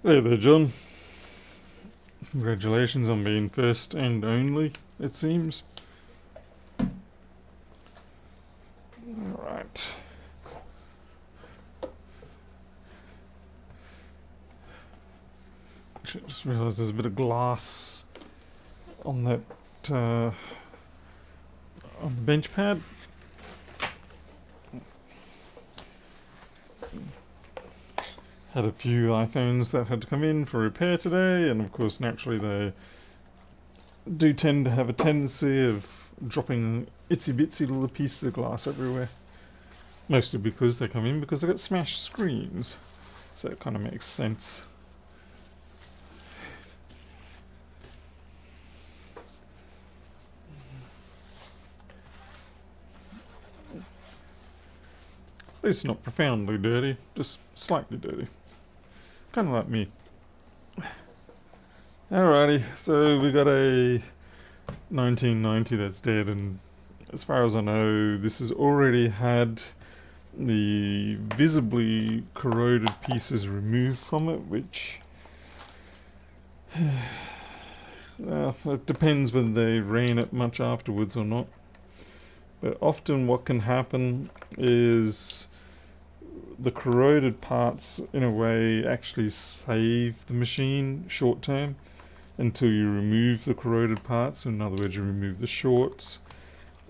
Hey there, John. Congratulations on being first and only, it seems. Alright. I just realised there's a bit of glass on that on the bench pad. Had a few iPhones that had to come in for repair today, and of course naturally they do tend to have a tendency of dropping itsy bitsy little pieces of glass everywhere. Mostly because they come in because they've got smashed screens. So it kind of makes sense. At least not profoundly dirty, just slightly dirty. Kind of like me. Alrighty, so we got a 1990 that's dead, and as far as I know, this has already had the visibly corroded pieces removed from it, which it depends whether they ran it much afterwards or not. But often what can happen is the corroded parts, in a way, actually save the machine short term until you remove the corroded parts. In other words, you remove the shorts,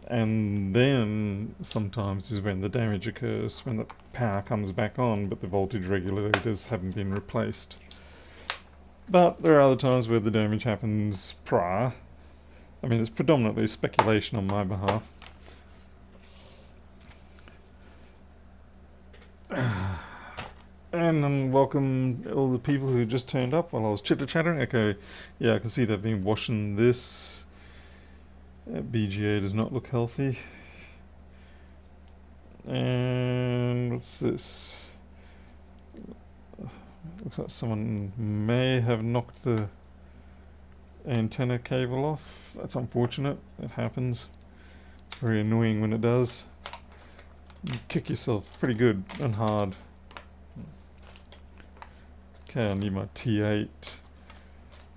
and then sometimes is when the damage occurs, when the power comes back on but the voltage regulators haven't been replaced. But there are other times where the damage happens prior. I mean, it's predominantly speculation on my behalf. And welcome all the people who just turned up while I was chitter-chattering. Okay, yeah, I can see they've been washing this. BGA does not look healthy. And what's this? Looks like someone may have knocked the antenna cable off. That's unfortunate. It happens. It's very annoying when it does. You kick yourself pretty good and hard. Okay, I need my T8.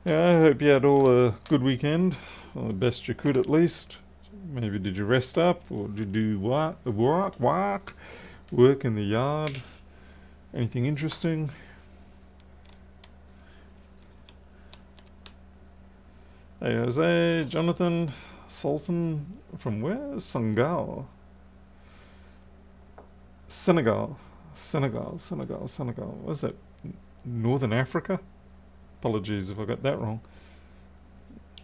Yeah, I hope you had all a good weekend. Well, the best you could, at least. Maybe did you rest up, or did you do what? Work in the yard? Anything interesting? Hey Jose, Jonathan, Sultan, from where? Senegal. What's that? Northern Africa? Apologies if I got that wrong.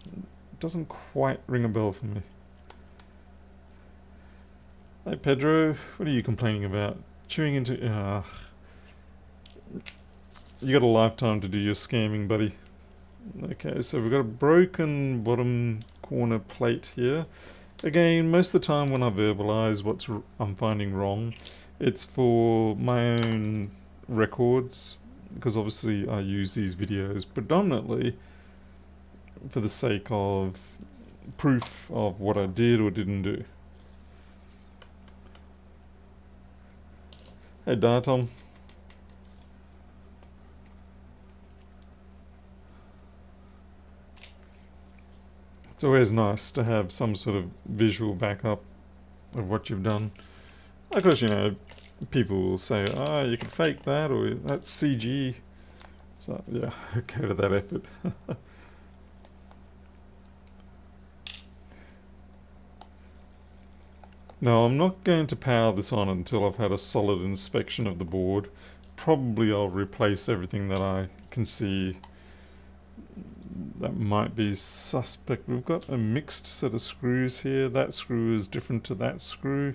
It doesn't quite ring a bell for me. Hey Pedro, what are you complaining about? Chewing into... you got a lifetime to do your scamming, buddy. Okay, so we've got a broken bottom corner plate here. Again, most of the time when I verbalize what I'm finding wrong, it's for my own records, because obviously I use these videos predominantly for the sake of proof of what I did or didn't do. Hey Diatom. It's always nice to have some sort of visual backup of what you've done. Of course, you know, people will say, oh, you can fake that, or that's CG. So, yeah, go to that effort. No, I'm not going to power this on until I've had a solid inspection of the board. Probably I'll replace everything that I can see that might be suspect. We've got a mixed set of screws here. That screw is different to that screw.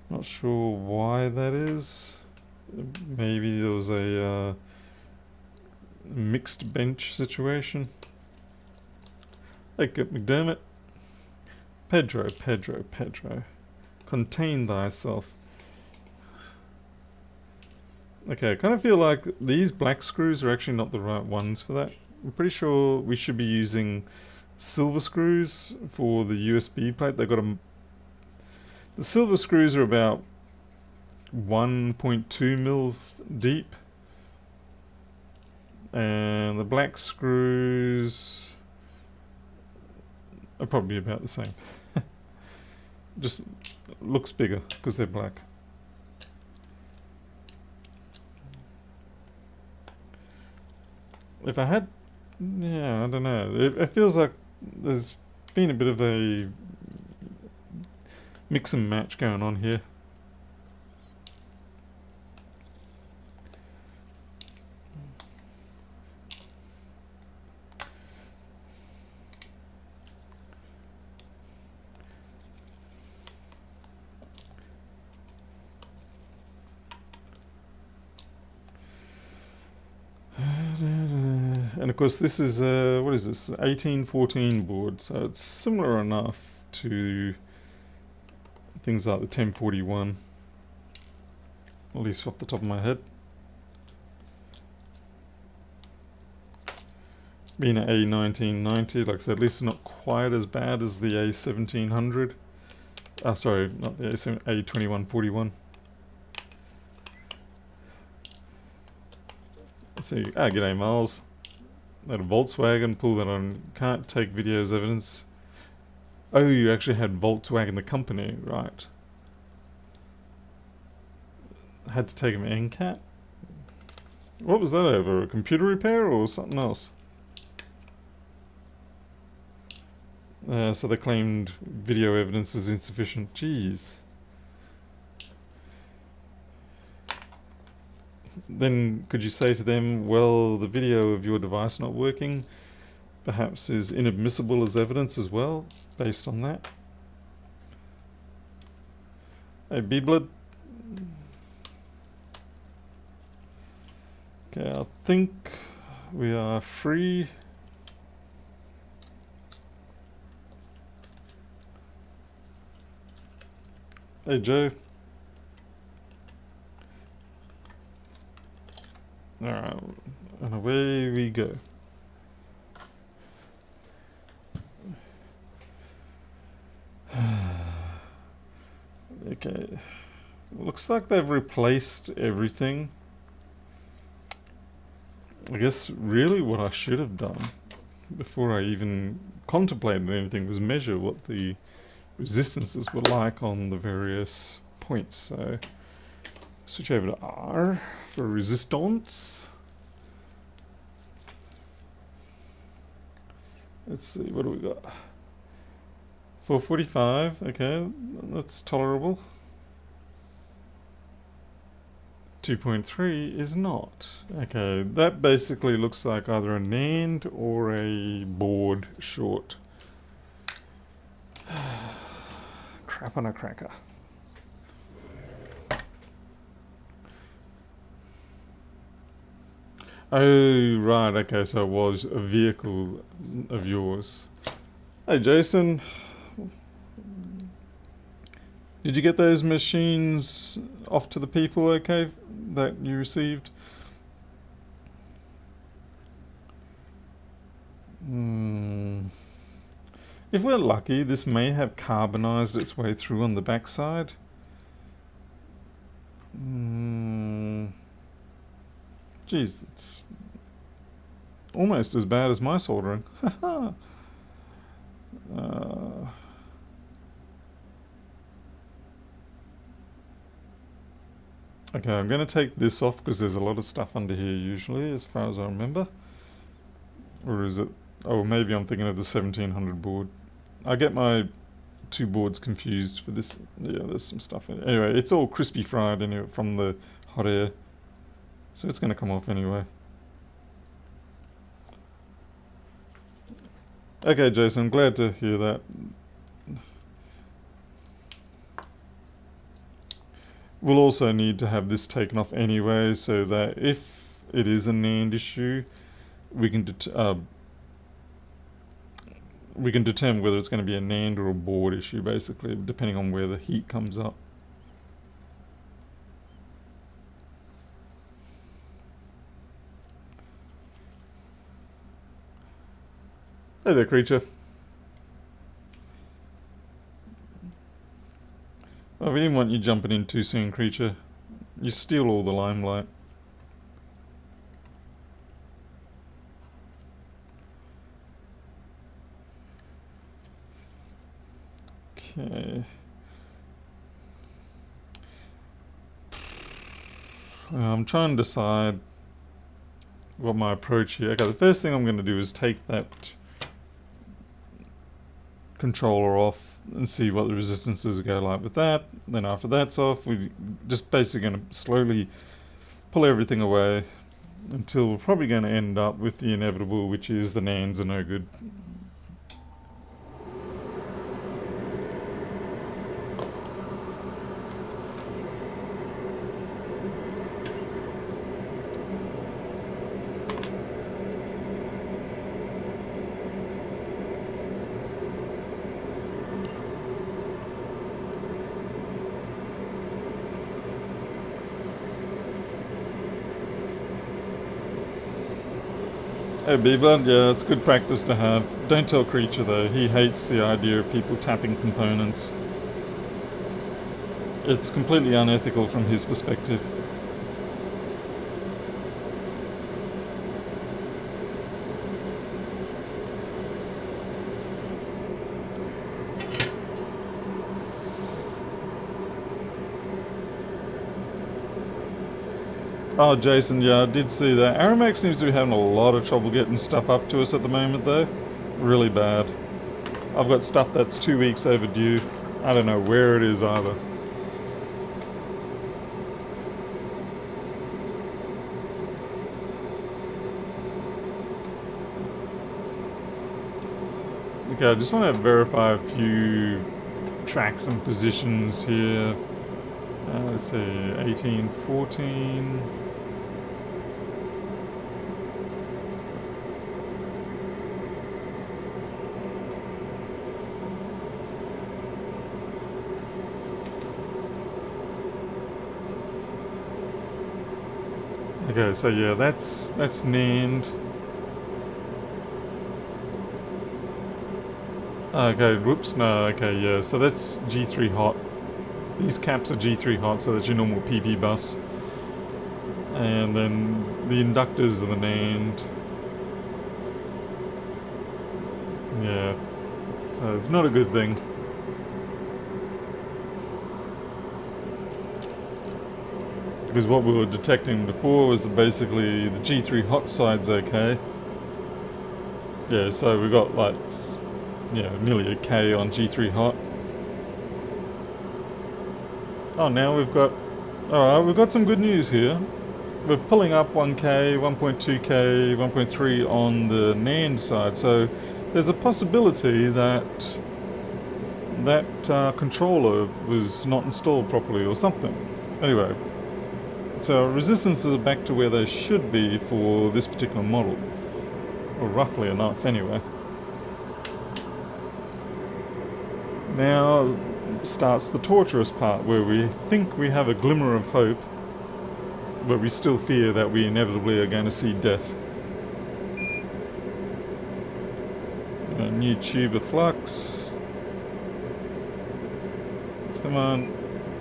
Not sure why that is. Maybe there was a mixed bench situation. Hey, McDermott. Pedro. Contain thyself. Okay, I kind of feel like these black screws are actually not the right ones for that. I'm pretty sure we should be using silver screws for the USB plate. They've got the silver screws are about 1.2 mil deep. and the black screws are probably about the same. Just looks bigger because they're black. If I had, yeah, I don't know. It feels like there's been a bit of a mix and match going on here. And of course this is what is this, 1814 board, so it's similar enough to things like the 1041, at least off the top of my head. Being an A1990, like I said, at least not quite as bad as the A1700. Sorry, not the A2141. So, g'day Miles. That a Volkswagen, pull that on, can't take video as evidence. Oh, you actually had Volkswagen the company, right. Had to take him NCAT? What was that over, a computer repair or something else? So they claimed video evidence is insufficient. Jeez. Then could you say to them, well, the video of your device not working perhaps is inadmissible as evidence as well, based on that? Hey, B-Blood. Okay, I think we are free. Hey, Joe. Alright, and away we go. Okay, looks like they've replaced everything. I guess really what I should have done before I even contemplated anything was measure what the resistances were like on the various points. So switch over to R for resistance. Let's see, what do we got? 445, okay, that's tolerable. 2.3 is not. Okay, that basically looks like either a NAND or a board short. Crap on a cracker. Oh, right, okay, so it was a vehicle of yours. Hey, Jason. Did you get those machines off to the people okay that you received? If we're lucky, this may have carbonized its way through on the backside. Geez, it's almost as bad as my soldering. Okay, I'm going to take this off because there's a lot of stuff under here usually, as far as I remember. Or is it? Oh, maybe I'm thinking of the 1700 board. I get my two boards confused for this. Yeah, there's some stuff in it. Anyway, it's all crispy fried anyway from the hot air. So it's going to come off anyway. Okay, Jason, I'm glad to hear that. We'll also need to have this taken off anyway, so that if it is a NAND issue, we can determine whether it's going to be a NAND or a board issue, basically, depending on where the heat comes up. Hey there, creature. Oh, we didn't want you jumping in too soon, creature. You steal all the limelight. Okay. I'm trying to decide what my approach here. Okay, the first thing I'm going to do is take that controller off and see what the resistances go like with that. Then after that's off, we're just basically going to slowly pull everything away until we're probably going to end up with the inevitable, which is the NANDs are no good. Hey B-Blood, yeah, it's good practice to have. Don't tell Creature though, he hates the idea of people tapping components. It's completely unethical from his perspective. Oh, Jason, yeah, I did see that. Aramex seems to be having a lot of trouble getting stuff up to us at the moment, though. Really bad. I've got stuff that's 2 weeks overdue. I don't know where it is either. Okay, I just want to verify a few tracks and positions here. Let's see, 1814. Okay, so yeah, that's NAND. Okay, whoops, no, okay, yeah, so that's G3 hot. These caps are G3 hot, so that's your normal PV bus. And then the inductors are the NAND. Yeah, so it's not a good thing. Because what we were detecting before was basically the G3 hot side's okay. Yeah, so we got like, yeah, nearly a K on G3 hot. Oh, now we've got, alright, we've got some good news here. We're pulling up 1K, 1.2K, 1.3 on the NAND side, so there's a possibility that that controller was not installed properly or something. Anyway, so resistances are back to where they should be for this particular model. Or roughly enough, anyway. Now starts the torturous part, where we think we have a glimmer of hope, but we still fear that we inevitably are going to see death. A new tube of flux. Come on,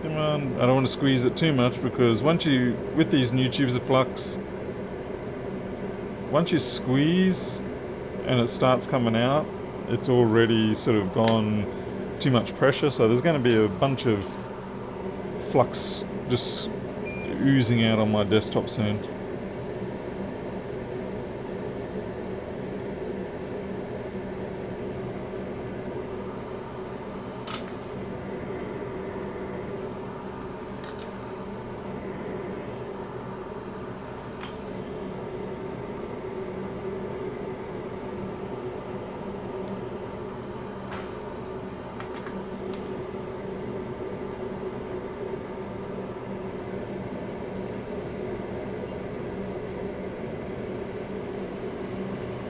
come on. I don't want to squeeze it too much, because once you, with these new tubes of flux, once you squeeze and it starts coming out, it's already sort of gone too much pressure, so there's going to be a bunch of flux just oozing out on my desktop soon.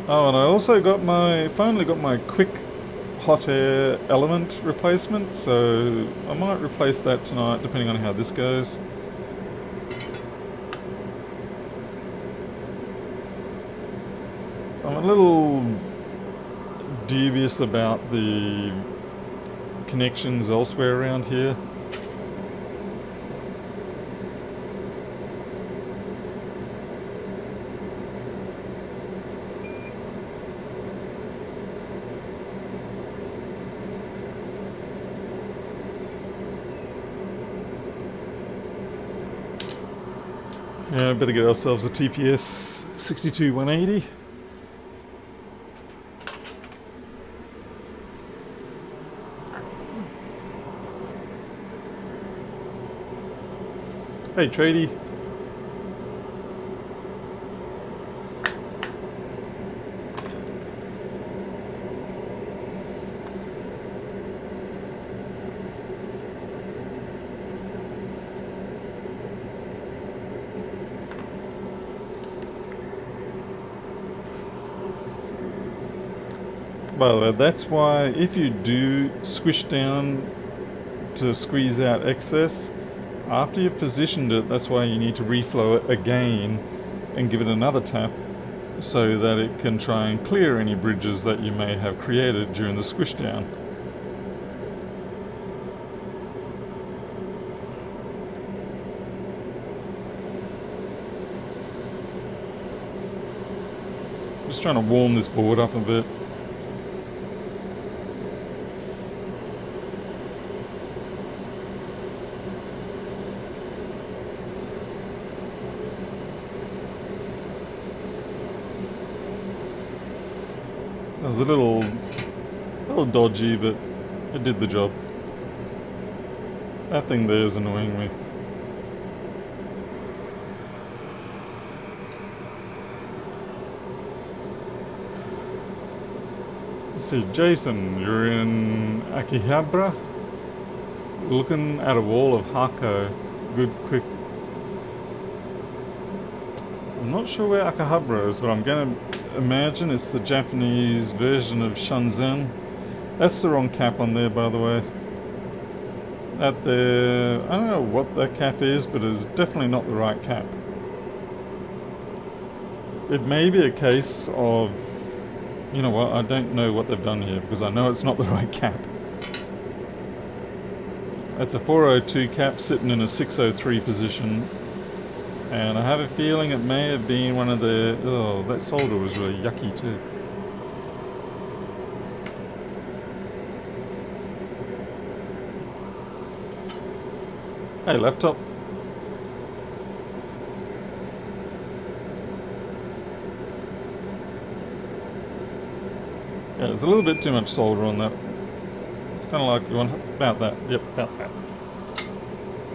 Oh, and I also got finally got my quick hot air element replacement, so I might replace that tonight depending on how this goes. I'm a little dubious about the connections elsewhere around here. Yeah, better get ourselves a TPS 62180. Hey, tradie. By the way, that's why if you do squish down to squeeze out excess, after you've positioned it, that's why you need to reflow it again and give it another tap so that it can try and clear any bridges that you may have created during the squish down. Just trying to warm this board up a bit. It was a little dodgy, but it did the job. That thing there is annoying me. Let's see, Jason, you're in Akihabara, looking at a wall of Hako. Good, quick. I'm not sure where Akihabara is, but I'm going to imagine it's the Japanese version of Shenzhen. That's the wrong cap on there, by the way. That there, I don't know what that cap is, but it's definitely not the right cap. It may be a case of, you know what, I don't know what they've done here, because I know it's not the right cap. It's a 402 cap sitting in a 603 position. And I have a feeling it may have been one of the... Oh, that solder was really yucky too. Hey, laptop. Yeah, there's a little bit too much solder on that. It's kind of like you want about that. Yep, about that.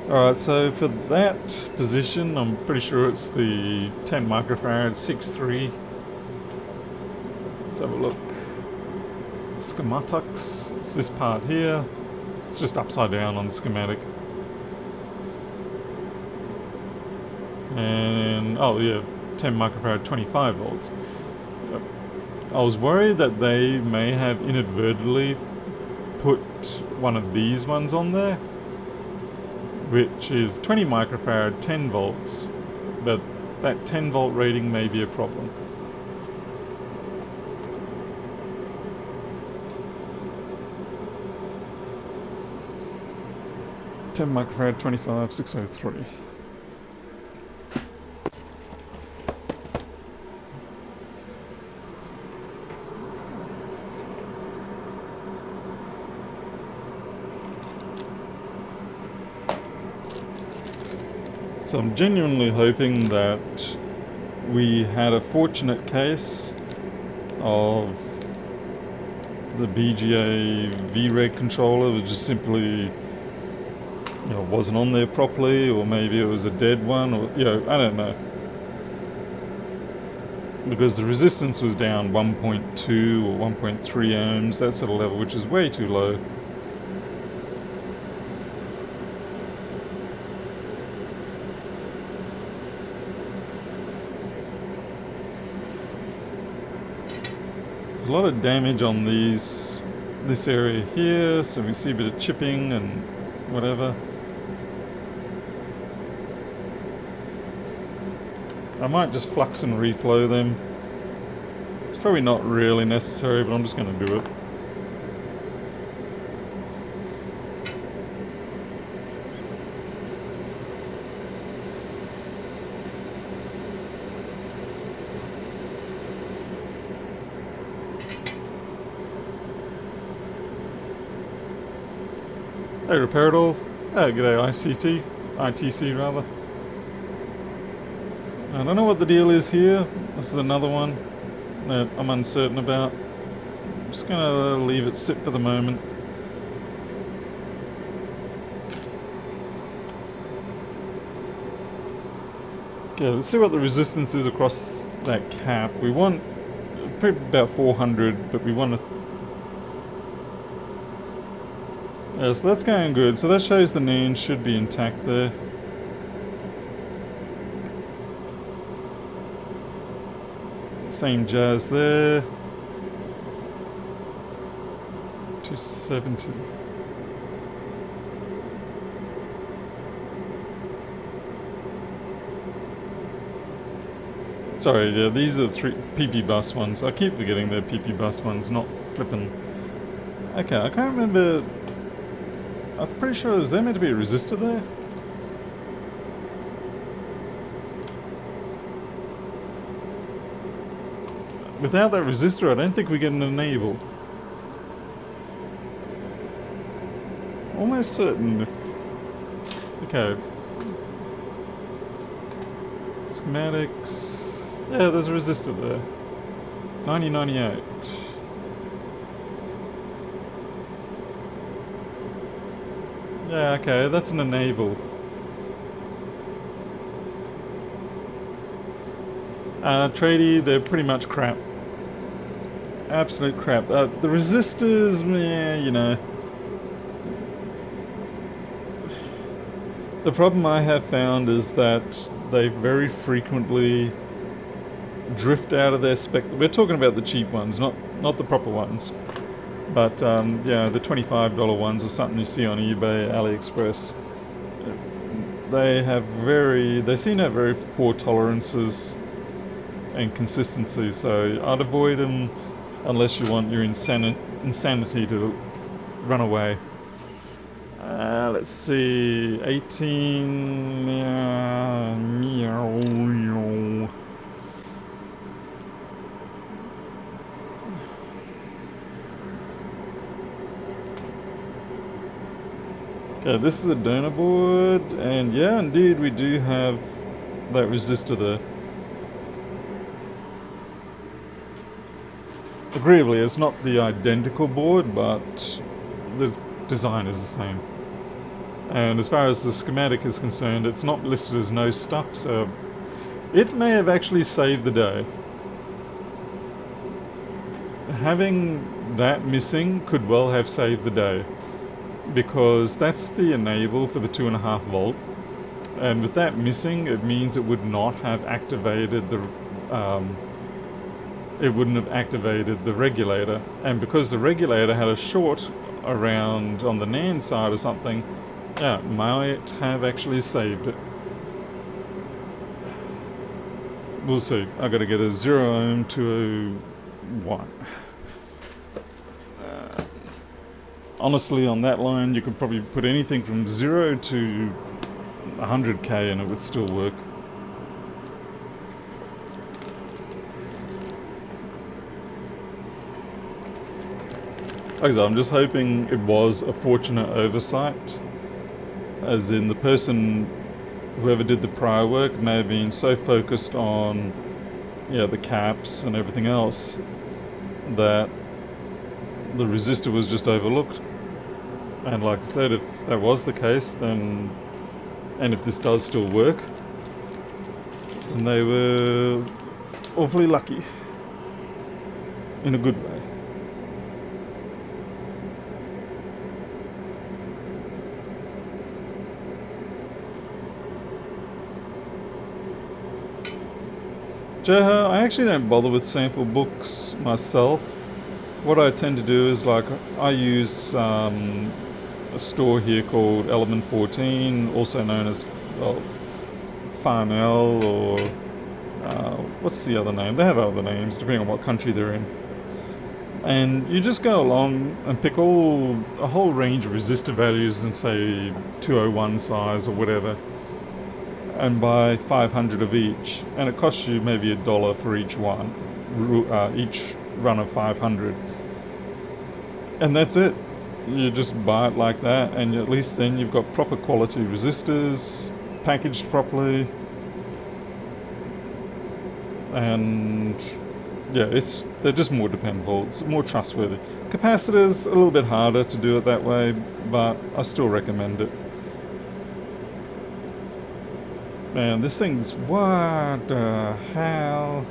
Alright, so for that position, I'm pretty sure it's the 10 microfarad 6.3. Let's have a look. Schematics. It's this part here. It's just upside down on the schematic. And, oh yeah, 10 microfarad 25 volts. I was worried that they may have inadvertently put one of these ones on there, which is 20 microfarad 10 volts, but that 10 volt rating may be a problem. Ten microfarad 25 603. So I'm genuinely hoping that we had a fortunate case of the BGA VREG controller was just simply, you know, wasn't on there properly, or maybe it was a dead one, or, you know, I don't know. Because the resistance was down 1.2 or 1.3 ohms, that sort of level, which is way too low. A lot of damage on this area here, so we see a bit of chipping and whatever. I might just flux and reflow them. It's probably not really necessary, but I'm just going to do it. Hey, repair it all. Oh, g'day ITC rather. I don't know what the deal is here. This is another one that I'm uncertain about. I'm just gonna leave it sit for the moment. Okay, let's see what the resistance is across that cap. We want probably about 400, but we want to... Yeah, so that's going good. So that shows the NAND should be intact there. Same jazz there. 270. Sorry, yeah, these are the 3 PP bus ones. I keep forgetting they're PP bus ones, not flipping. Okay, I can't remember. I'm pretty sure, is there meant to be a resistor there? Without that resistor, I don't think we get an enable. Almost certain. Okay. Schematics. Yeah, there's a resistor there. 9098. Yeah, okay, that's an enable. Tradie, they're pretty much crap. Absolute crap. The resistors, yeah, you know. The problem I have found is that they very frequently drift out of their spec. We're talking about the cheap ones, not the proper ones. But yeah, the $25 ones or something you see on eBay, AliExpress. They seem to have very poor tolerances and consistency. So I'd avoid them unless you want your insanity to run away. Let's see, 18. Okay, this is a donor board, and yeah, indeed, we do have that resistor there. Agreeably, it's not the identical board, but the design is the same. And as far as the schematic is concerned, it's not listed as no stuff, so it may have actually saved the day. Having that missing could well have saved the day, because that's the enable for the 2.5 volt, and with that missing, it means it would not have activated the it wouldn't have activated the regulator, and because the regulator had a short around on the NAND side or something, yeah, might have actually saved it. We'll see. I got to get a 0 ohm 201. Honestly, on that line, you could probably put anything from 0 to 100k and it would still work. Okay, I'm just hoping it was a fortunate oversight, as in the person, whoever did the prior work, may have been so focused on, yeah, the caps and everything else that the resistor was just overlooked. And like I said, if that was the case, then, and if this does still work, then they were awfully lucky, in a good way. Joho, I actually don't bother with sample books myself. What I tend to do is, like, I use a store here called Element 14, also known as, well, Farnell, or what's the other name? They have other names depending on what country they're in. And you just go along and pick a whole range of resistor values and say 201 size or whatever, and buy 500 of each, and it costs you maybe $1 for each one, each run of 500, and that's it. You just buy it like that, and at least then you've got proper quality resistors, packaged properly, and yeah, they're just more dependable. It's more trustworthy. Capacitors a little bit harder to do it that way, but I still recommend it. Man, this thing's what the hell?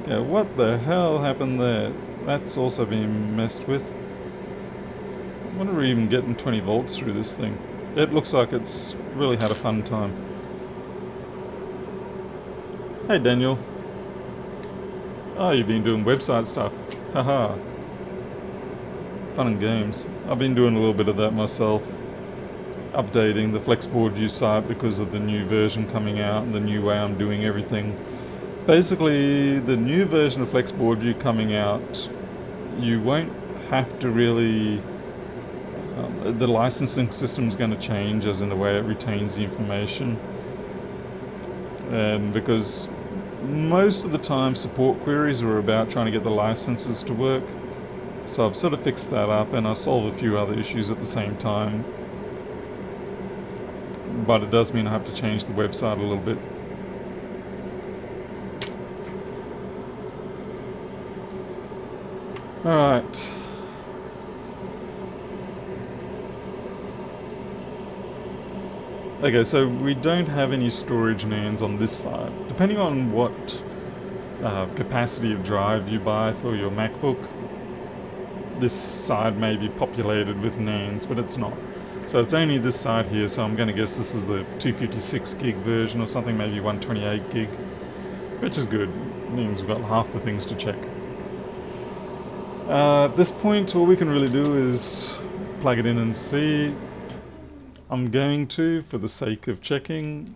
Yeah, what the hell happened there? That's also being messed with. I wonder if we're even getting 20 volts through this thing. It looks like it's really had a fun time. Hey Daniel. Oh, you've been doing website stuff. Haha. Fun and games. I've been doing a little bit of that myself. Updating the Flexboard View site because of the new version coming out and the new way I'm doing everything. Basically, the new version of Flexboard View coming out, you won't have to really... the licensing system is going to change, as in the way it retains the information. And because most of the time support queries are about trying to get the licenses to work. So I've sort of fixed that up, and I solve a few other issues at the same time. But it does mean I have to change the website a little bit. Alright. Okay, so we don't have any storage NANDs on this side. Depending on what capacity of drive you buy for your MacBook, this side may be populated with NANDs, but it's not. So it's only this side here, so I'm going to guess this is the 256 gig version or something, maybe 128 gig, which is good. It means we've got half the things to check. At this point, all we can really do is plug it in and see. I'm going to, for the sake of checking,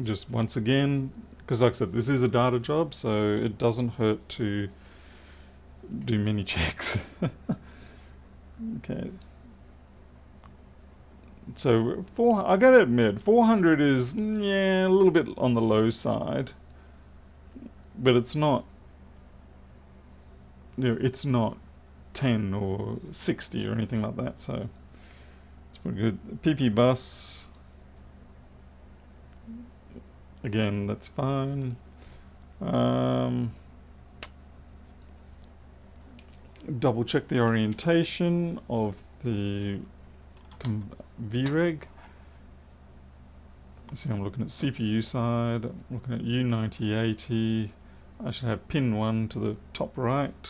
just once again, because like I said, this is a data job, so it doesn't hurt to do many checks. Okay. So, I gotta admit, 400 is, yeah, a little bit on the low side, but it's not, it's not 10 or 60 or anything like that, so it's pretty good. PP bus, again, that's fine. Double check the orientation of the VREG. See, I'm looking at CPU side, I'm looking at U9080. I should have pin 1 to the top right.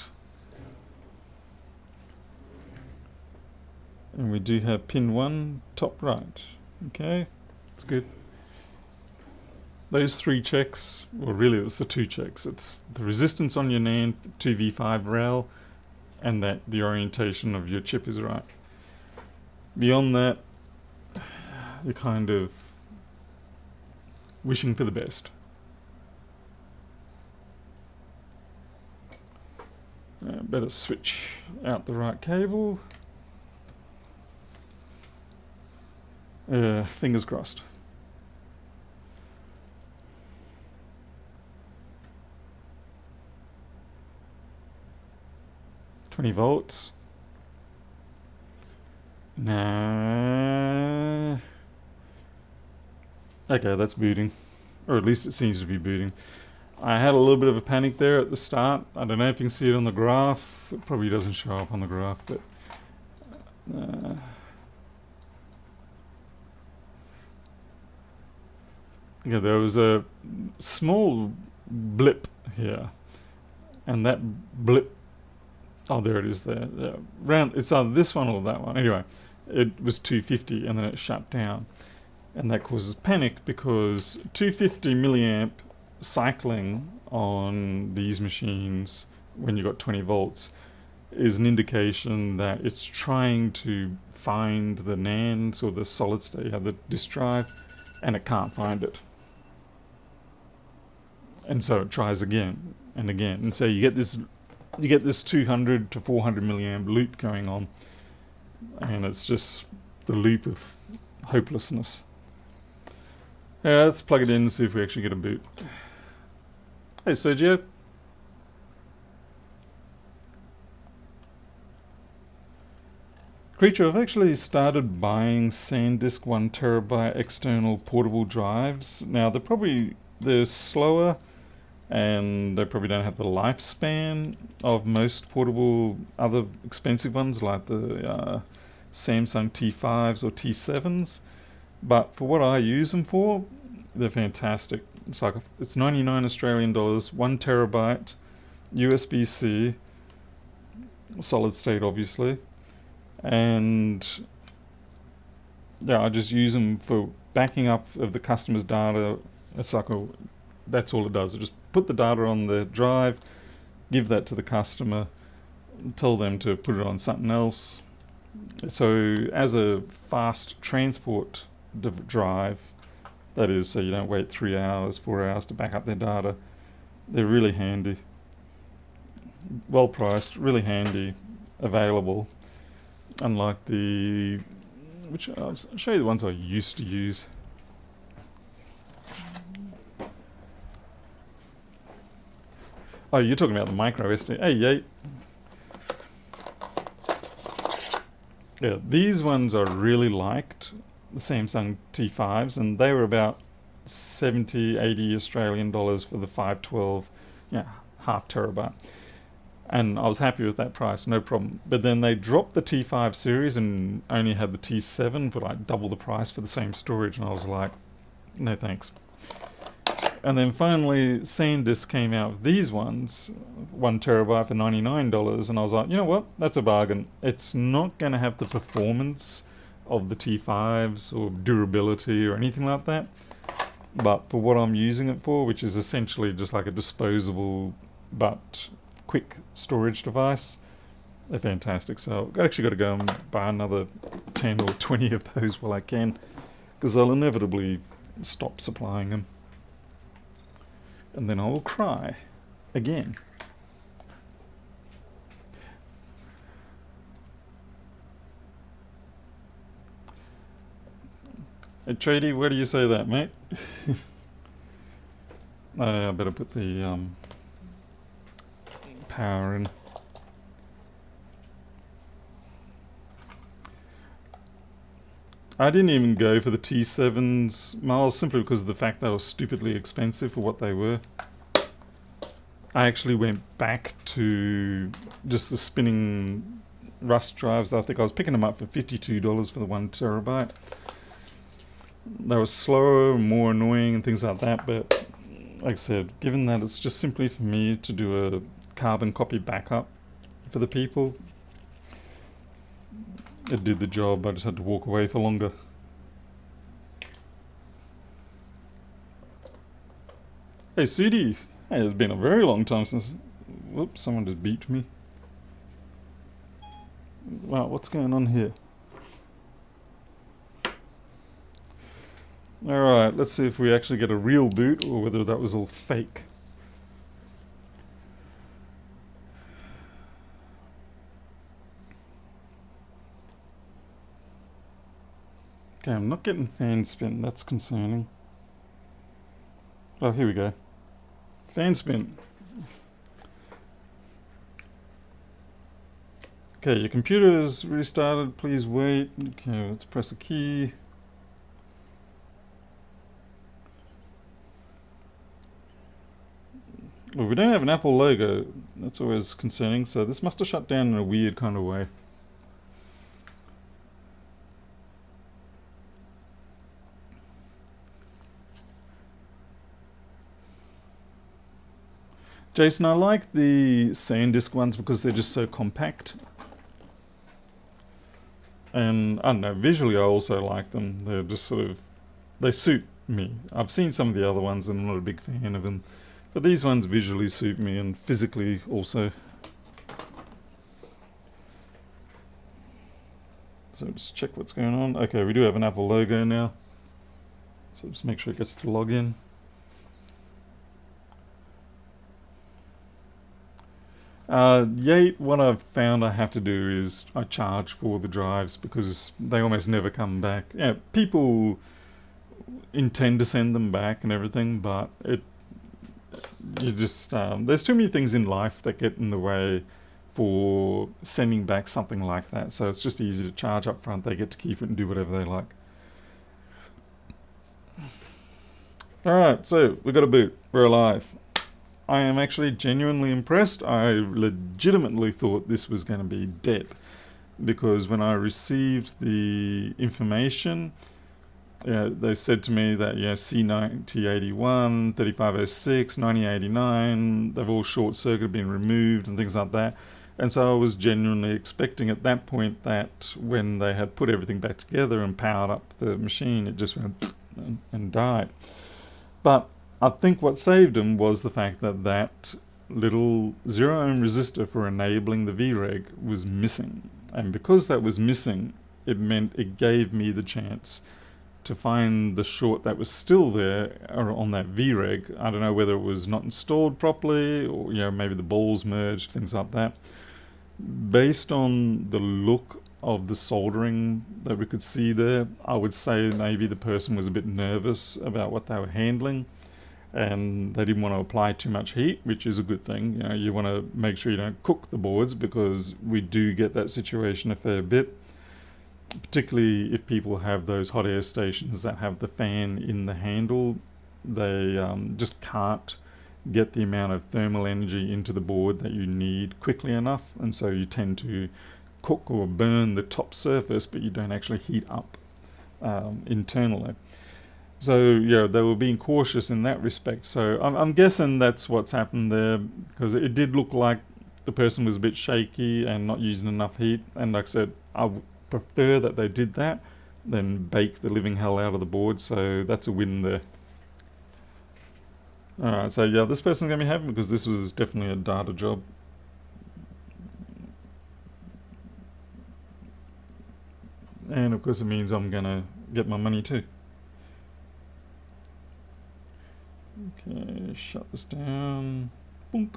And we do have pin 1 top right. Okay, that's good. Those 3 checks, well really it's the 2 checks. It's the resistance on your NAND 2v5 rail and that the orientation of your chip is right. Beyond that, you're kind of wishing for the best. Better switch out the right cable. Fingers crossed. $20. Nah. Okay, that's booting. Or at least it seems to be booting. I had a little bit of a panic there at the start. I don't know if you can see it on the graph. It probably doesn't show up on the graph, but... yeah, there was a small blip here. And that blip... oh, there it is there. It's either this one or that one. Anyway, it was 250 and then it shut down. And that causes panic because 250 milliamp cycling on these machines when you've got 20 volts is an indication that it's trying to find the NAND or the solid state, the disk drive, and it can't find it. And so it tries again and again. And so you get this 200 to 400 milliamp loop going on, and it's just the loop of hopelessness. Yeah, let's plug it in and see if we actually get a boot. Hey Sergio. Creature, I've actually started buying SanDisk 1TB external portable drives. Now they're slower, and they probably don't have the lifespan of most portable other expensive ones like the Samsung T5s or T7s. But for what I use them for, they're fantastic. It's 99 Australian dollars, 1 terabyte, USB-C, solid state obviously, and yeah, I just use them for backing up of the customer's data. That's all it does. I just put the data on the drive, give that to the customer, tell them to put it on something else. So as a fast transport drive, that is, so you don't wait 3 hours, 4 hours to back up their data, they're really handy. Well priced, really handy, available. Unlike I'll show you the ones I used to use. Oh, you're talking about the micro SD. Hey, yay. Yeah, these ones I really liked, the Samsung T5s, and they were about 70, 80 Australian dollars for the 512, half terabyte. And I was happy with that price, no problem. But then they dropped the T5 series and only had the T7 for like double the price for the same storage, and I was like, no thanks. And then finally, SanDisk came out with these ones, 1 terabyte for $99, and I was like, you know what, that's a bargain. It's not going to have the performance of the T5s or durability or anything like that, but for what I'm using it for, which is essentially just like a disposable but quick storage device, they're fantastic. So I've actually got to go and buy another 10 or 20 of those while I can, because they'll inevitably stop supplying them. And then I will cry again. Hey Trady, where do you say that, mate? I better put the power in. I didn't even go for the T7s, Miles, simply because of the fact they were stupidly expensive for what they were. I actually went back to just the spinning Rust drives. I think I was picking them up for $52 for the 1 terabyte. They were slower, more annoying and things like that, but like I said, given that it's just simply for me to do a carbon copy backup for the people, it did the job. I just had to walk away for longer. Hey CD, hey, it's been a very long time since... Whoops, someone just beat me. Wow, what's going on here? Alright, let's see if we actually get a real boot or whether that was all fake. Okay, I'm not getting fan spin, that's concerning. Oh, here we go. Fan spin. Okay, your computer is restarted, please wait. Okay, let's press a key. Well, we don't have an Apple logo, that's always concerning, so this must have shut down in a weird kind of way. Jason, I like the SanDisk ones because they're just so compact. And, I don't know, visually I also like them. They're just sort of... they suit me. I've seen some of the other ones and I'm not a big fan of them. But these ones visually suit me and physically also. So just check what's going on. Okay, we do have an Apple logo now. So just make sure it gets to log in. What I've found I have to do is I charge for the drives because they almost never come back. Yeah, people intend to send them back and everything, but there's too many things in life that get in the way for sending back something like that. So it's just easy to charge up front. They get to keep it and do whatever they like. Alright, so we've got a boot. We're alive. I am actually genuinely impressed. I legitimately thought this was going to be dead, because when I received the information, they said to me that C9081, 3506, 9089, they've all short circuited, been removed and things like that. And so I was genuinely expecting at that point that when they had put everything back together and powered up the machine, it just went and died. But I think what saved them was the fact that that little 0-ohm resistor for enabling the VREG was missing. And because that was missing, it meant it gave me the chance to find the short that was still there on that VREG. I don't know whether it was not installed properly, or maybe the balls merged, things like that. Based on the look of the soldering that we could see there, I would say maybe the person was a bit nervous about what they were handling, and they didn't want to apply too much heat, which is a good thing. You want to make sure you don't cook the boards, because we do get that situation a fair bit, particularly if people have those hot air stations that have the fan in the handle. They just can't get the amount of thermal energy into the board that you need quickly enough, and so you tend to cook or burn the top surface, but you don't actually heat up internally. So they were being cautious in that respect. So I'm guessing that's what's happened there, because it did look like the person was a bit shaky and not using enough heat. And like I said, I would prefer that they did that than bake the living hell out of the board. So that's a win there. Alright, so this person's going to be happy, because this was definitely a data job. And of course it means I'm going to get my money too. Okay, shut this down. Boonk.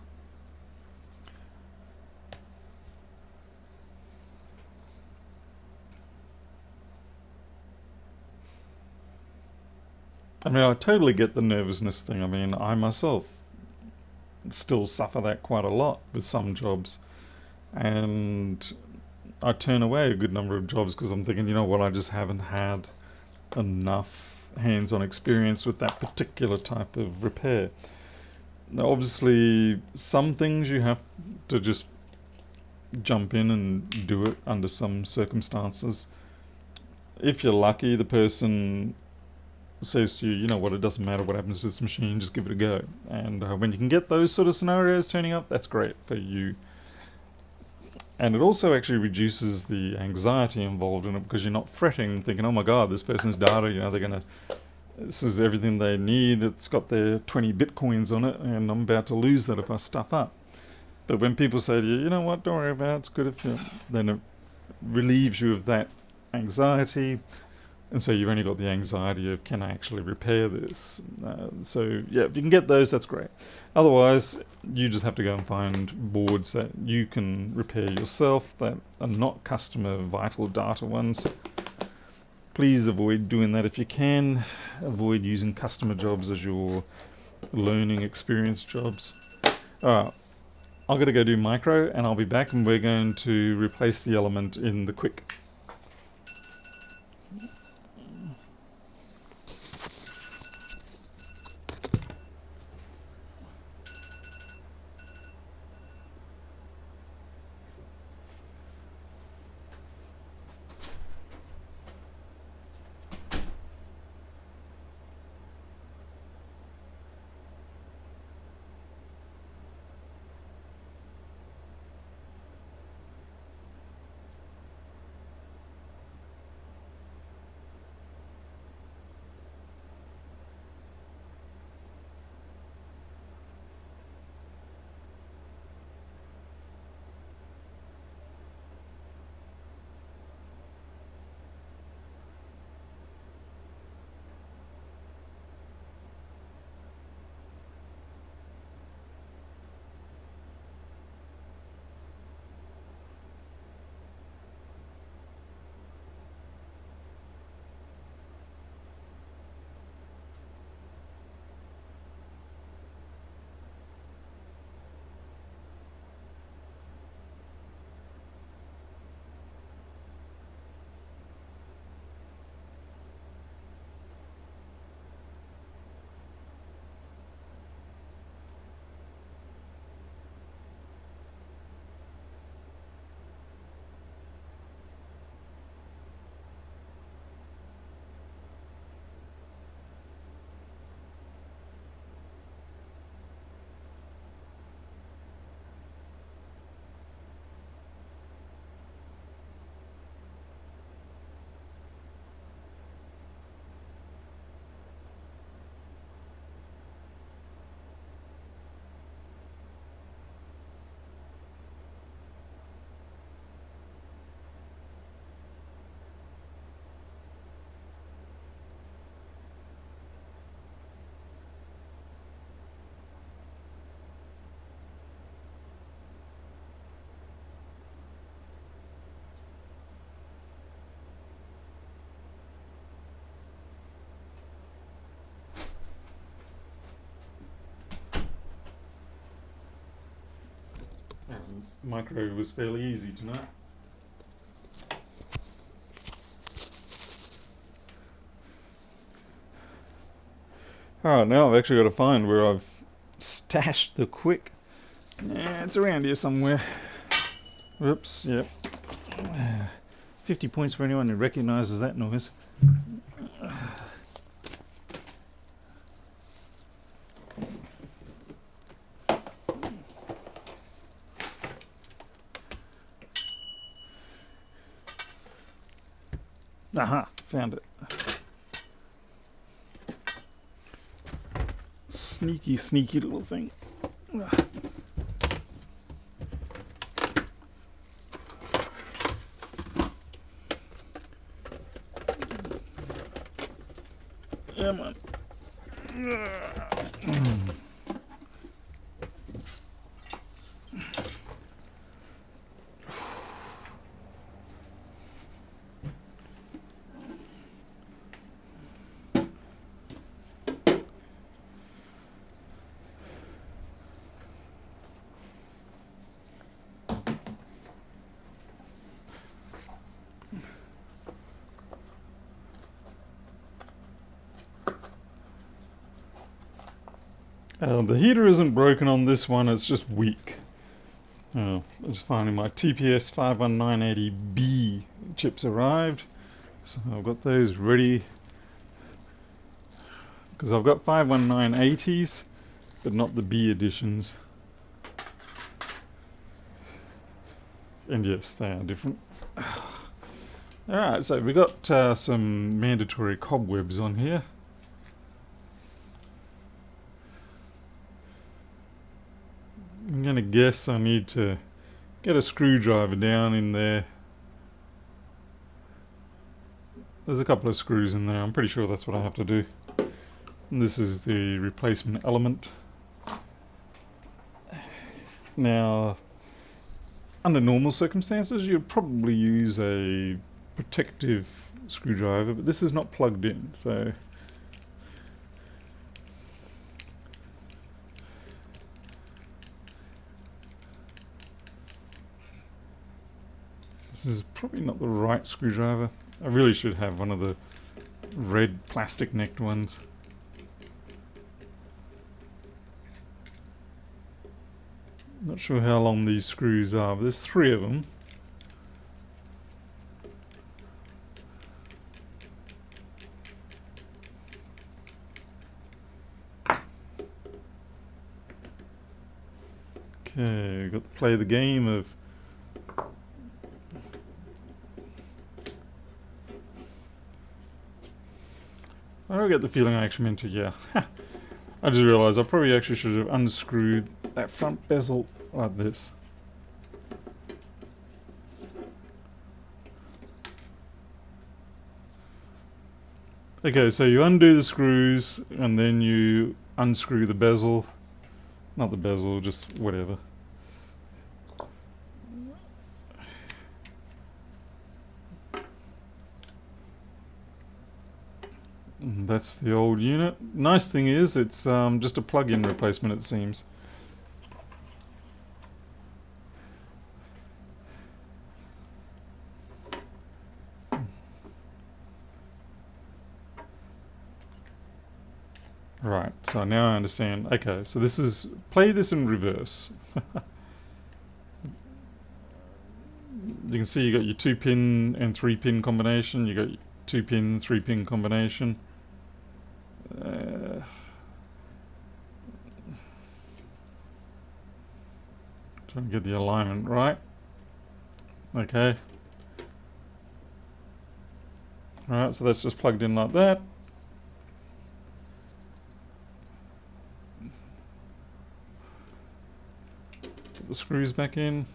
I mean, I totally get the nervousness thing. I mean, I myself still suffer that quite a lot with some jobs. And I turn away a good number of jobs because I'm thinking, I just haven't had enough hands-on experience with that particular type of repair. Now, obviously, some things you have to just jump in and do it under some circumstances. If you're lucky, the person says to you, it doesn't matter what happens to this machine, just give it a go. And when you can get those sort of scenarios turning up, that's great for you. And it also actually reduces the anxiety involved in it, because you're not fretting, thinking, oh my god, this person's data, this is everything they need, it's got their 20 bitcoins on it, and I'm about to lose that if I stuff up. But when people say to you, you know what, don't worry about it, it's good if you, then it relieves you of that anxiety. And so you've only got the anxiety of, can I actually repair this? So if you can get those, that's great. Otherwise, you just have to go and find boards that you can repair yourself that are not customer vital data ones. Please avoid doing that if you can. Avoid using customer jobs as your learning experience jobs. Alright, I'm going to go do micro, and I'll be back, and we're going to replace the element in the quick. Micro was fairly easy tonight. Alright, now I've actually got to find where I've stashed the quick. Yeah, it's around here somewhere. Whoops, yep. 50 points for anyone who recognises that noise. Aha, found it. Sneaky, sneaky little thing. Come on. The heater isn't broken on this one, it's just weak. I'm just finding my TPS 51980B chips arrived. So I've got those ready. Because I've got 51980s, but not the B editions. And yes, they are different. Alright, so we've got some mandatory cobwebs on here. I'm going to guess I need to get a screwdriver down in there. There's a couple of screws in there, I'm pretty sure that's what I have to do. And this is the replacement element. Now, under normal circumstances, you'd probably use a protective screwdriver, but this is not plugged in, so this is probably not the right screwdriver. I really should have one of the red plastic necked ones. Not sure how long these screws are, but there's 3 of them. Okay, we've got to play the game of I don't get the feeling I actually meant to, yeah. I just realised I probably actually should have unscrewed that front bezel like this. Okay, so you undo the screws and then you unscrew the bezel. Not the bezel, just whatever. And that's the old unit. Nice thing is it's just a plug-in replacement, it seems. Right, so now I understand. Okay, so this is, play this in reverse. You can see you got your 2-pin and 3-pin combination, you got your 2-pin, 3-pin combination. Trying to get the alignment right. Okay. Alright, so that's just plugged in like that. Put the screws back in.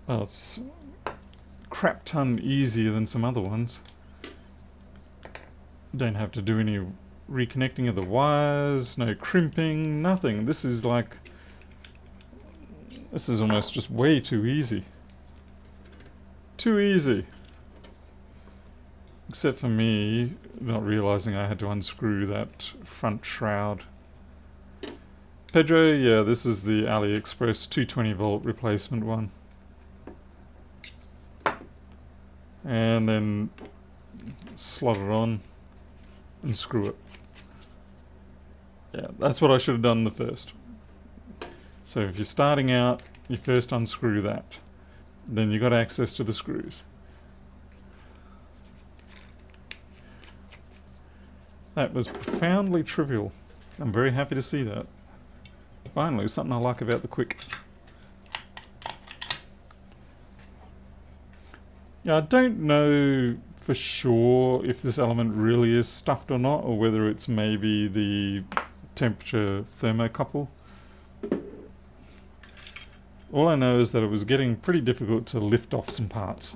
Oh, it's crap ton easier than some other ones. Don't have to do any reconnecting of the wires, no crimping, nothing. This is like, this is almost just way too easy. Too easy. Except for me not realizing I had to unscrew that front shroud. Pedro, yeah, this is the AliExpress 220 volt replacement one. And then slot it on and screw it. Yeah, that's what I should have done the first. So if you're starting out, you first unscrew that. Then you got access to the screws. That was profoundly trivial. I'm very happy to see that. Finally, something I like about the Quick. Yeah, I don't know for sure if this element really is stuffed or not, or whether it's maybe the temperature thermocouple. All I know is that it was getting pretty difficult to lift off some parts.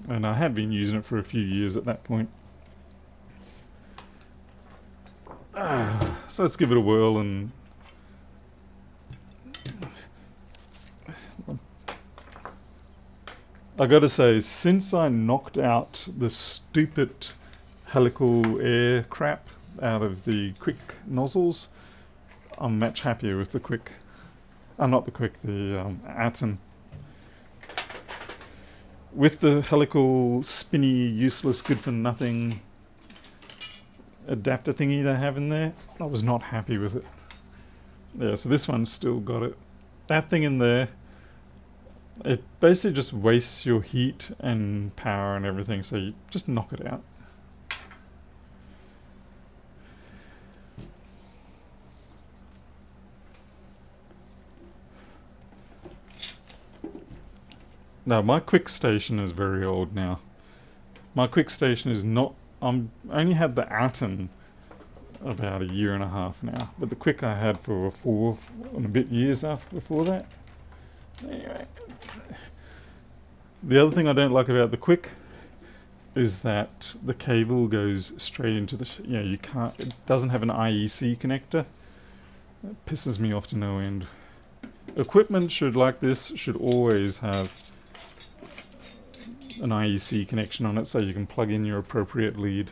And I had been using it for a few years at that point. So let's give it a whirl and... I gotta say, since I knocked out the stupid helical air crap out of the Quick nozzles, I'm much happier with the Quick. Not the Quick, the Atom. With the helical, spinny, useless, good-for-nothing adapter thingy they have in there, I was not happy with it. Yeah, so this one's still got it. That thing in there, it basically just wastes your heat and power and everything, so you just knock it out. Now, my Quick Station is very old now. My Quick Station is not... I only had the Atom about a year and a half now, but the Quick I had for 4 and a bit years after before that. Anyway, the other thing I don't like about the Quick is that the cable goes straight into the... you can't... It doesn't have an IEC connector. That pisses me off to no end. Equipment like this should always have an IEC connection on it so you can plug in your appropriate lead.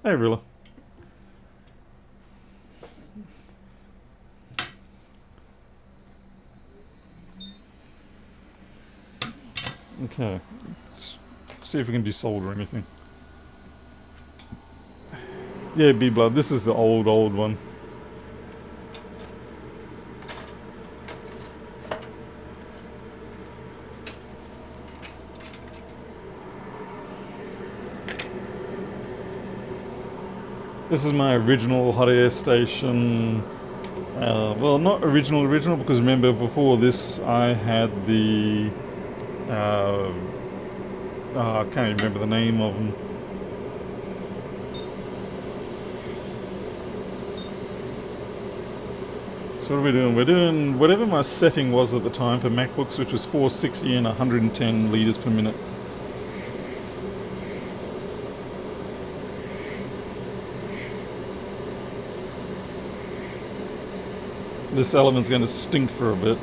Hey, Rilla. Okay, let's see if we can desolder anything. Yeah, B-Blood, this is the old one. This is my original hot air station. Well, not original because remember before this I had the... I can't even remember the name of them. So what are we doing? We're doing whatever my setting was at the time for MacBooks, which was 460 and 110 litres per minute. This element's going to stink for a bit.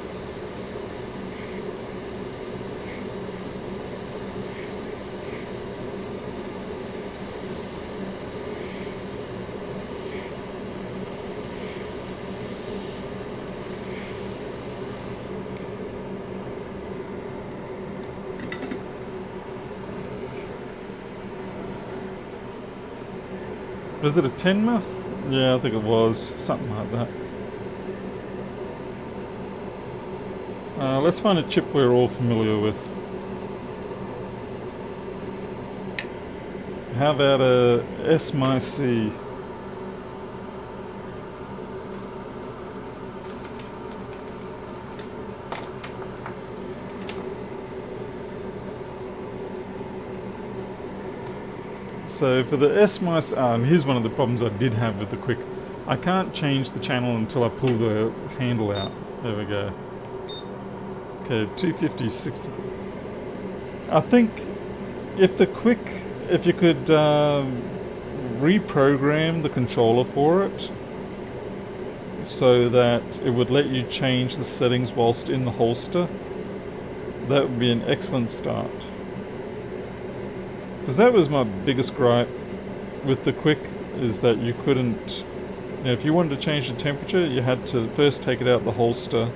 Was it a Tenma? Yeah, I think it was. Something like that. Let's find a chip we're all familiar with. How about a SMIC? So for the SMIC, and here's one of the problems I did have with the Quick. I can't change the channel until I pull the handle out. There we go. Okay, 250, 60. I think if the Quick, if you could reprogram the controller for it so that it would let you change the settings whilst in the holster, that would be an excellent start. Because that was my biggest gripe with the Quick, is that you couldn't, if you wanted to change the temperature, you had to first take it out the holster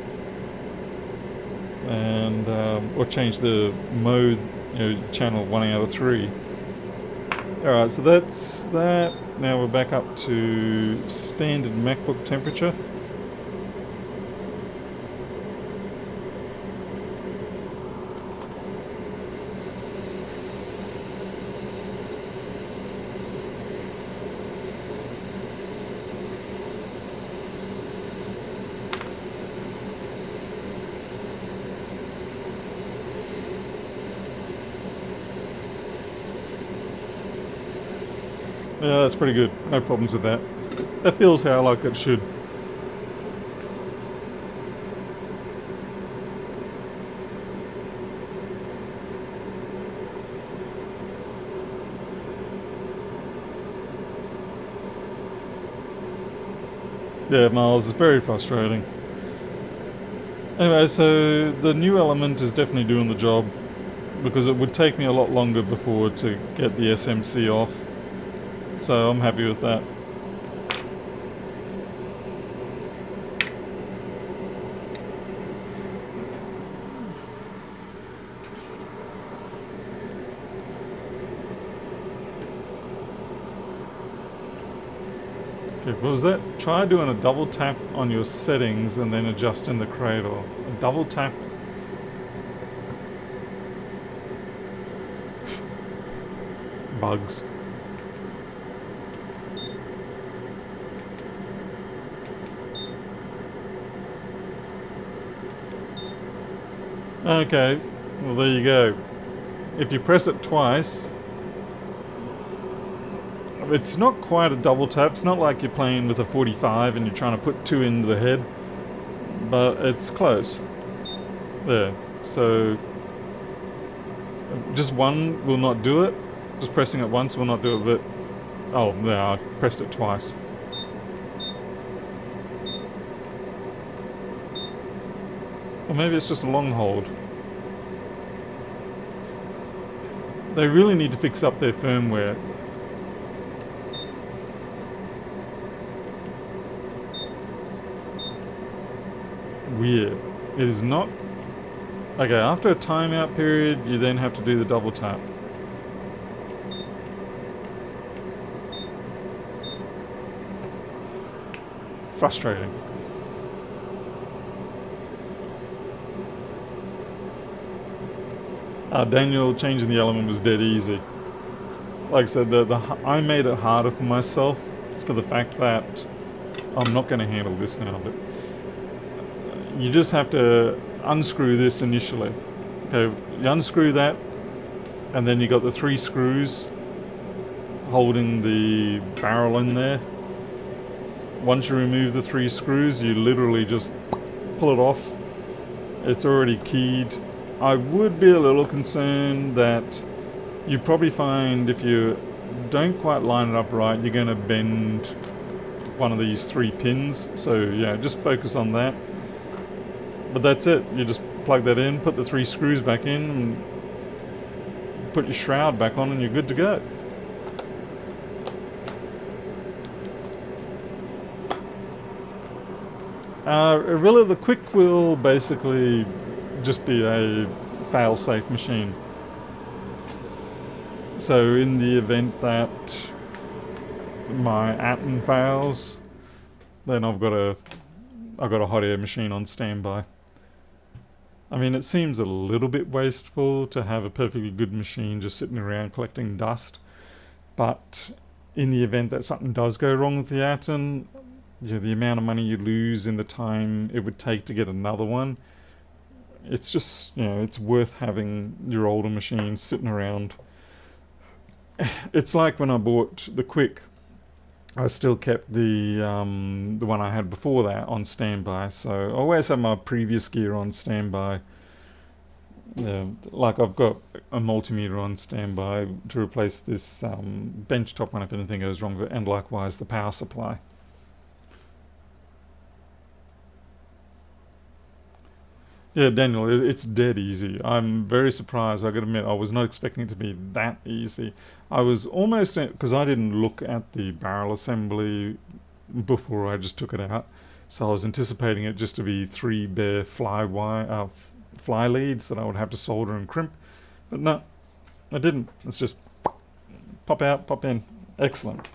and or change the mode, channel 1 out of 3. Alright, so that's that. Now we're back up to standard MacBook temperature. Yeah, that's pretty good. No problems with that. That feels how I like it should. Yeah, Miles, it's very frustrating. Anyway, so the new element is definitely doing the job, because it would take me a lot longer before to get the SMC off. So I'm happy with that. Okay, what was that? Try doing a double tap on your settings and then adjusting the cradle. A double tap. Bugs. Okay, well there you go. If you press it twice, it's not quite a double tap. It's not like you're playing with a 45 and you're trying to put 2 into the head, but it's close. There. So just one will not do it. Just pressing it once will not do it, but oh, there, I pressed it twice. Or maybe it's just a long hold. They really need to fix up their firmware. Weird. It is not... Okay, after a timeout period, you then have to do the double tap. Frustrating. Daniel, changing the element was dead easy. Like I said, I made it harder for myself for the fact that I'm not going to handle this now, but you just have to unscrew this initially. Okay, you unscrew that, and then you got the 3 screws holding the barrel in there. Once you remove the 3 screws, you literally just pull it off. It's already keyed. I would be a little concerned that you probably find if you don't quite line it up right, you're going to bend one of these 3 pins. So yeah, just focus on that. But that's it. You just plug that in, put the 3 screws back in, and put your shroud back on, and you're good to go. Really, the Quick will basically just be a fail-safe machine. So in the event that my Atom fails, then I've got a hot air machine on standby. I mean, it seems a little bit wasteful to have a perfectly good machine just sitting around collecting dust, but in the event that something does go wrong with the Atom, the amount of money you lose in the time it would take to get another one, it's just, it's worth having your older machines sitting around. It's like when I bought the Quick, I still kept the one I had before that on standby. So I always have my previous gear on standby. Like I've got a multimeter on standby to replace this benchtop one if anything goes wrong, and likewise the power supply. Yeah, Daniel, it's dead easy. I'm very surprised. I gotta admit, I was not expecting it to be that easy. I was almost, because I didn't look at the barrel assembly before I just took it out, so I was anticipating it just to be three bare fly leads that I would have to solder and crimp. But no, I didn't. It's just pop out, pop in. Excellent.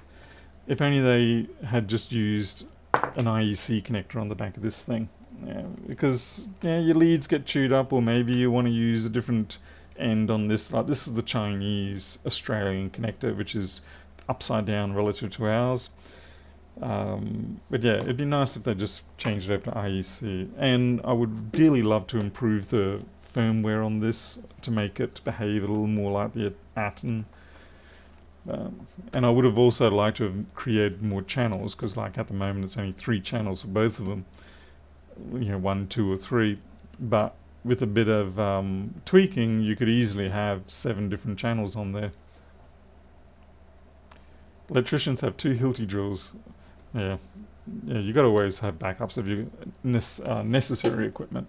If only they had just used an IEC connector on the back of this thing. Yeah, because your leads get chewed up, or maybe you want to use a different end on this. Like this is the Chinese Australian connector, which is upside down relative to ours. But yeah, it'd be nice if they just changed it over to IEC. And I would really love to improve the firmware on this to make it behave a little more like the Atom. And I would have also liked to have created more channels, because like at the moment it's only 3 channels for both of them. 1, 2 or 3, but with a bit of tweaking you could easily have 7 different channels on there. Electricians have 2 Hilti drills. Yeah, you got to always have backups of your necessary equipment.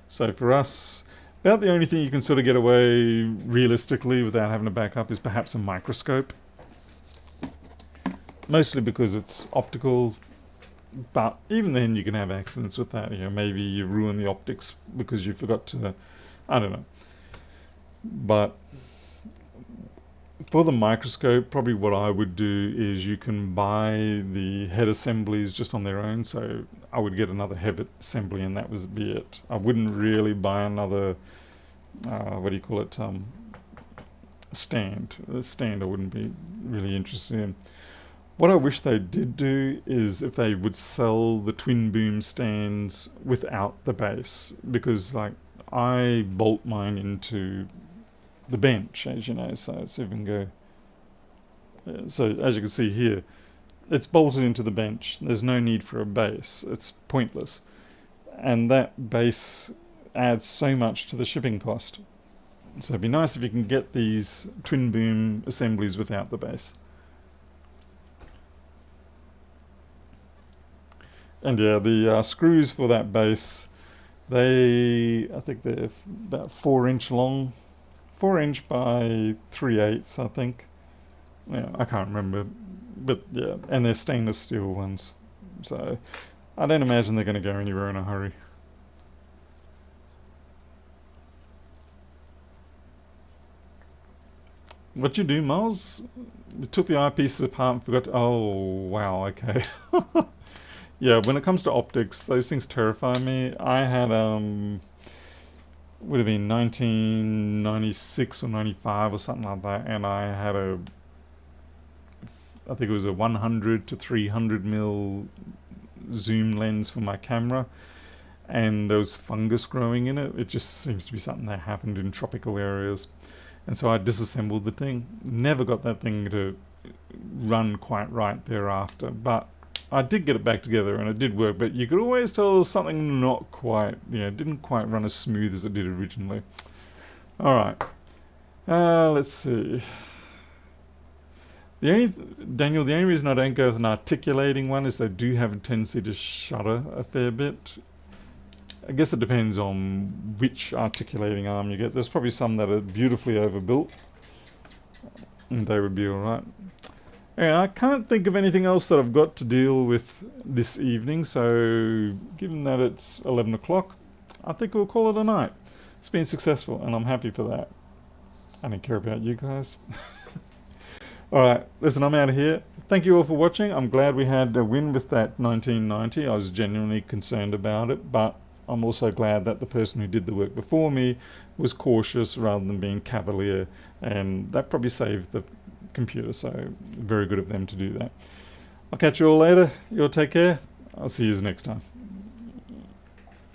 So for us, about the only thing you can sort of get away realistically without having a backup is perhaps a microscope, mostly because it's optical. But even then you can have accidents with that. Maybe you ruin the optics because you forgot to, I don't know. But for the microscope, probably what I would do is you can buy the head assemblies just on their own. So I would get another head assembly and that was be it. I wouldn't really buy another, what do you call it, stand. A stand I wouldn't be really interested in. What I wish they did do is if they would sell the twin boom stands without the base, because like I bolt mine into the bench, as you know. So let's see if we can go. So as you can see here, it's bolted into the bench. There's no need for a base. It's pointless, and that base adds so much to the shipping cost. So it'd be nice if you can get these twin boom assemblies without the base. And yeah, the screws for that base, I think they're about 4-inch long, 4-inch by 3/8, I think. Yeah, I can't remember, but yeah, and they're stainless steel ones. So I don't imagine they're going to go anywhere in a hurry. What you do, Miles? You took the eyepieces apart and forgot to, oh, wow, okay. Yeah, when it comes to optics, those things terrify me. I had, would have been 1996 or 95 or something like that, and I had I think it was a 100 to 300 mil zoom lens for my camera, and there was fungus growing in it. It just seems to be something that happened in tropical areas. And so I disassembled the thing. Never got that thing to run quite right thereafter, but I did get it back together and it did work, but you could always tell there was something not quite, it didn't quite run as smooth as it did originally. Alright, let's see. Daniel, the only reason I don't go with an articulating one is they do have a tendency to shudder a fair bit. I guess it depends on which articulating arm you get. There's probably some that are beautifully overbuilt, and they would be alright. Yeah, I can't think of anything else that I've got to deal with this evening, so given that it's 11 o'clock, I think we'll call it a night. It's been successful, and I'm happy for that. I don't care about you guys. Alright, listen, I'm out of here. Thank you all for watching. I'm glad we had a win with that 1990. I was genuinely concerned about it, but I'm also glad that the person who did the work before me was cautious rather than being cavalier, and that probably saved the computer, so very good of them to do that. I'll catch you all later. You all take care. I'll see you next time.